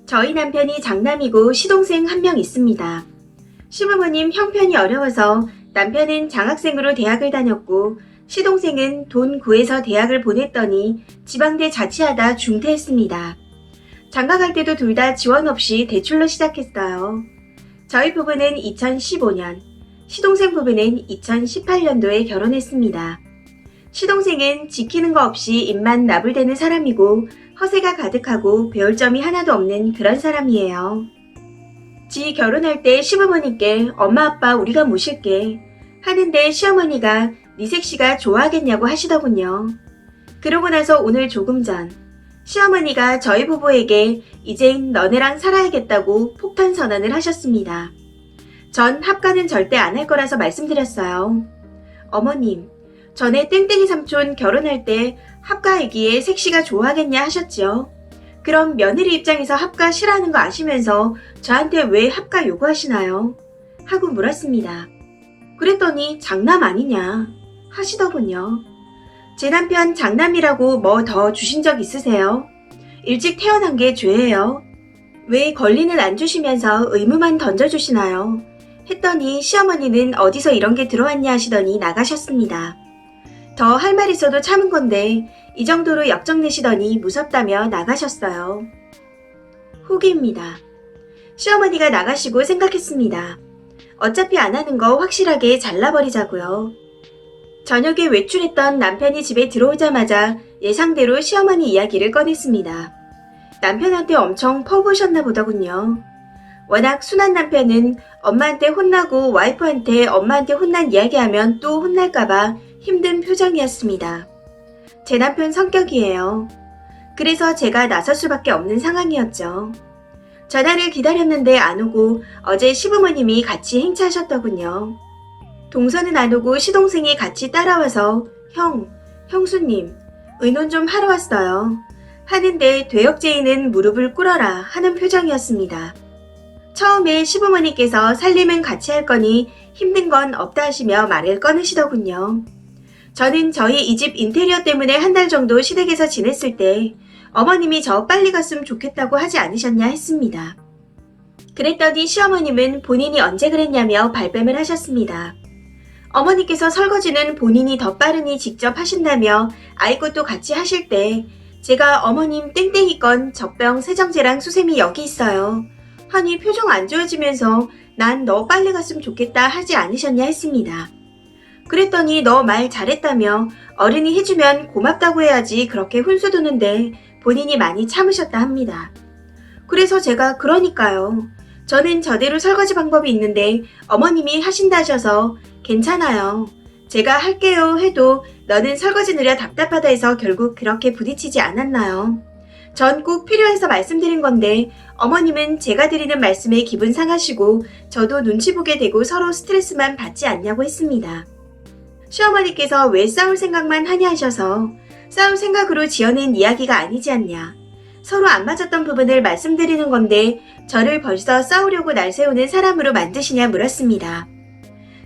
저희 남편이 장남이고 시동생 한 명 있습니다. 시부모님 형편이 어려워서 남편은 장학생으로 대학을 다녔고 시동생은 돈 구해서 대학을 보냈더니 지방대 자취하다 중퇴했습니다. 장가갈 때도 둘 다 지원 없이 대출로 시작했어요. 저희 부부는 2015년, 시동생 부부는 2018년도에 결혼했습니다. 시동생은 지키는 거 없이 입만 나불대는 사람이고 허세가 가득하고 배울 점이 하나도 없는 그런 사람이에요. 지 결혼할 때 시부모님께 엄마 아빠 우리가 모실게 하는데 시어머니가 네 색시가 좋아하겠냐고 하시더군요. 그러고 나서 오늘 조금 전 시어머니가 저희 부부에게 이젠 너네랑 살아야겠다고 폭탄 선언을 하셨습니다. 전 합가는 절대 안 할 거라서 말씀드렸어요. 어머님, 전에 땡땡이 삼촌 결혼할 때 합가이기에 색시가 좋아하겠냐 하셨죠? 그럼 며느리 입장에서 합가 싫어하는 거 아시면서 저한테 왜 합가 요구하시나요? 하고 물었습니다. 그랬더니 장남 아니냐 하시더군요. 제 남편 장남이라고 뭐 더 주신 적 있으세요? 일찍 태어난 게 죄예요. 왜 권리는 안 주시면서 의무만 던져주시나요? 했더니 시어머니는 어디서 이런 게 들어왔냐 하시더니 나가셨습니다. 더 할 말 있어도 참은 건데 이 정도로 역정내시더니 무섭다며 나가셨어요. 후기입니다. 시어머니가 나가시고 생각했습니다. 어차피 안 하는 거 확실하게 잘라버리자고요. 저녁에 외출했던 남편이 집에 들어오자마자 예상대로 시어머니 이야기를 꺼냈습니다. 남편한테 엄청 퍼부으셨나 보더군요. 워낙 순한 남편은 엄마한테 혼나고 와이프한테 엄마한테 혼난 이야기하면 또 혼날까봐 힘든 표정이었습니다. 제 남편 성격이에요. 그래서 제가 나설 수밖에 없는 상황이었죠. 전화를 기다렸는데 안 오고 어제 시부모님이 같이 행차하셨더군요. 동서는 안 오고 시동생이 같이 따라와서 형수님, 의논 좀 하러 왔어요. 하는데 되역제이는 무릎을 꿇어라 하는 표정이었습니다. 처음에 시부모님께서 살림은 같이 할 거니 힘든 건 없다 하시며 말을 꺼내시더군요. 저는 저희 이 집 인테리어 때문에 한 달 정도 시댁에서 지냈을 때 어머님이 저 빨리 갔으면 좋겠다고 하지 않으셨냐 했습니다. 그랬더니 시어머님은 본인이 언제 그랬냐며 발뺌을 하셨습니다. 어머니께서 설거지는 본인이 더 빠르니 직접 하신다며 아이것도 같이 하실 때 제가 어머님 땡땡이 건 젖병 세정제랑 수세미 여기 있어요. 하니 표정 안 좋아지면서 난 너 빨리 갔으면 좋겠다 하지 않으셨냐 했습니다. 그랬더니 너 말 잘했다며 어른이 해주면 고맙다고 해야지 그렇게 훈수 두는데 본인이 많이 참으셨다 합니다. 그래서 제가 그러니까요. 저는 저대로 설거지 방법이 있는데 어머님이 하신다 하셔서 괜찮아요. 제가 할게요 해도 너는 설거지 느려 답답하다 해서 결국 그렇게 부딪히지 않았나요? 전 꼭 필요해서 말씀드린 건데 어머님은 제가 드리는 말씀에 기분 상하시고 저도 눈치 보게 되고 서로 스트레스만 받지 않냐고 했습니다. 시어머니께서 왜 싸울 생각만 하냐 하셔서 싸울 생각으로 지어낸 이야기가 아니지 않냐. 서로 안 맞았던 부분을 말씀드리는 건데 저를 벌써 싸우려고 날 세우는 사람으로 만드시냐 물었습니다.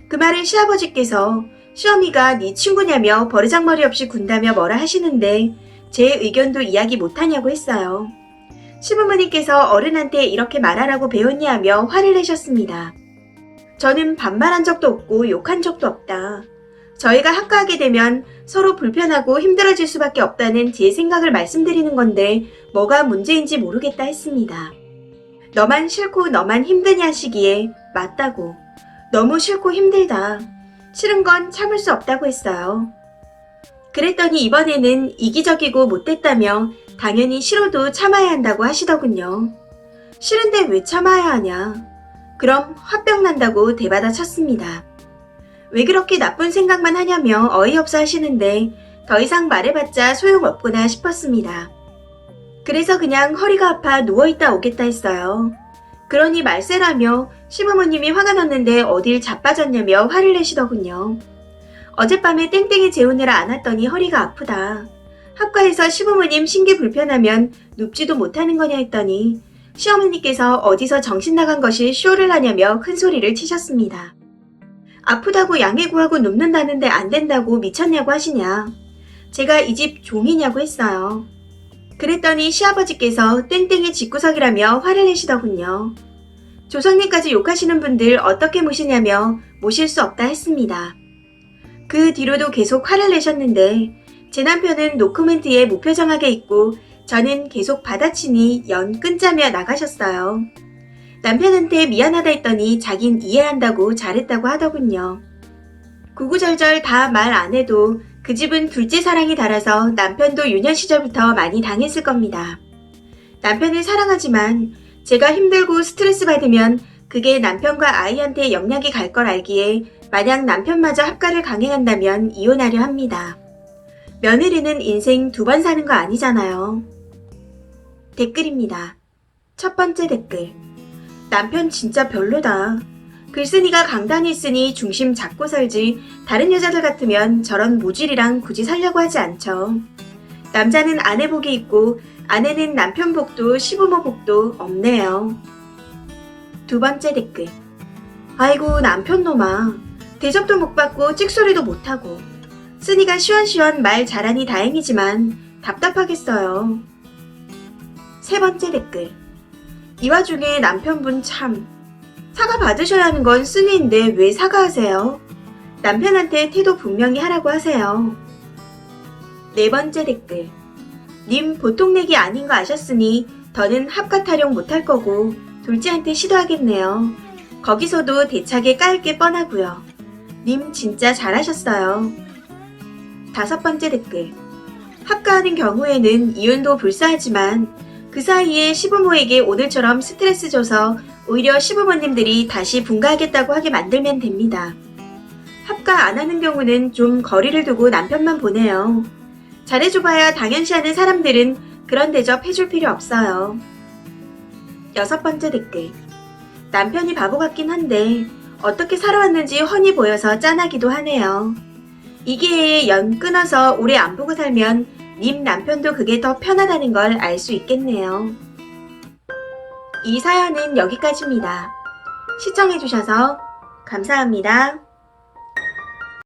그 말을 시아버지께서 시어미가 네 친구냐며 버르장머리 없이 군다며 뭐라 하시는데 제 의견도 이야기 못하냐고 했어요. 시부모님께서 어른한테 이렇게 말하라고 배웠냐 하며 화를 내셨습니다. 저는 반말한 적도 없고 욕한 적도 없다. 저희가 합가하게 되면 서로 불편하고 힘들어질 수밖에 없다는 제 생각을 말씀드리는 건데 뭐가 문제인지 모르겠다 했습니다. 너만 싫고 너만 힘드냐 하시기에 맞다고. 너무 싫고 힘들다. 싫은 건 참을 수 없다고 했어요. 그랬더니 이번에는 이기적이고 못됐다며 당연히 싫어도 참아야 한다고 하시더군요. 싫은데 왜 참아야 하냐. 그럼 화병 난다고 대받아 쳤습니다. 왜 그렇게 나쁜 생각만 하냐며 어이없어 하시는데 더 이상 말해봤자 소용없구나 싶었습니다. 그래서 그냥 허리가 아파 누워있다 오겠다 했어요. 그러니 말세라며 시부모님이 화가 났는데 어딜 자빠졌냐며 화를 내시더군요. 어젯밤에 땡땡이 재우느라 안 왔더니 허리가 아프다. 합가에서 시부모님 신기 불편하면 눕지도 못하는 거냐 했더니 시어머니께서 어디서 정신 나간 것이 쇼를 하냐며 큰 소리를 치셨습니다. 아프다고 양해 구하고 눕는다는데 안 된다고 미쳤냐고 하시냐. 제가 이 집 종이냐고 했어요. 그랬더니 시아버지께서 땡땡이 집구석이라며 화를 내시더군요. 조상님까지 욕하시는 분들 어떻게 모시냐며 모실 수 없다 했습니다. 그 뒤로도 계속 화를 내셨는데 제 남편은 노코멘트에 무표정하게 있고 저는 계속 받아치니 연 끊자며 나가셨어요. 남편한테 미안하다 했더니 자긴 이해한다고 잘했다고 하더군요. 구구절절 다 말 안 해도 그 집은 둘째 사랑이 달아서 남편도 유년 시절부터 많이 당했을 겁니다. 남편을 사랑하지만 제가 힘들고 스트레스 받으면 그게 남편과 아이한테 영향이 갈 걸 알기에 만약 남편마저 합가를 강행한다면 이혼하려 합니다. 며느리는 인생 2번 사는 거 아니잖아요. 댓글입니다. 첫 번째 댓글. 남편 진짜 별로다. 글쓴이가 강단이 있으니 중심 잡고 살지 다른 여자들 같으면 저런 모질이랑 굳이 살려고 하지 않죠. 남자는 아내 복이 있고 아내는 남편 복도 시부모 복도 없네요. 두 번째 댓글. 아이고 남편 놈아. 대접도 못 받고 찍소리도 못하고 쓰니가 시원시원 말 잘하니 다행이지만 답답하겠어요. 세 번째 댓글. 이 와중에 남편분 참 사과 받으셔야 하는 건 쓰니인데 왜 사과하세요? 남편한테 태도 분명히 하라고 하세요. 네 번째 댓글. 님 보통 내기 아닌 거 아셨으니 더는 합가 타령 못할 거고 둘째한테 시도하겠네요. 거기서도 대차게 깔 게 뻔하고요. 님 진짜 잘하셨어요. 다섯 번째 댓글. 합가하는 경우에는 이혼도 불사하지만 그 사이에 시부모에게 오늘처럼 스트레스 줘서 오히려 시부모님들이 다시 분가하겠다고 하게 만들면 됩니다. 합가 안 하는 경우는 좀 거리를 두고 남편만 보내요. 잘해줘봐야 당연시하는 사람들은 그런 대접 해줄 필요 없어요. 여섯 번째 댓글. 남편이 바보 같긴 한데 어떻게 살아왔는지 훤히 보여서 짠하기도 하네요. 이기회에 연 끊어서 오래 안 보고 살면 님 남편도 그게 더 편하다는 걸 알 수 있겠네요. 이 사연은 여기까지입니다. 시청해주셔서 감사합니다.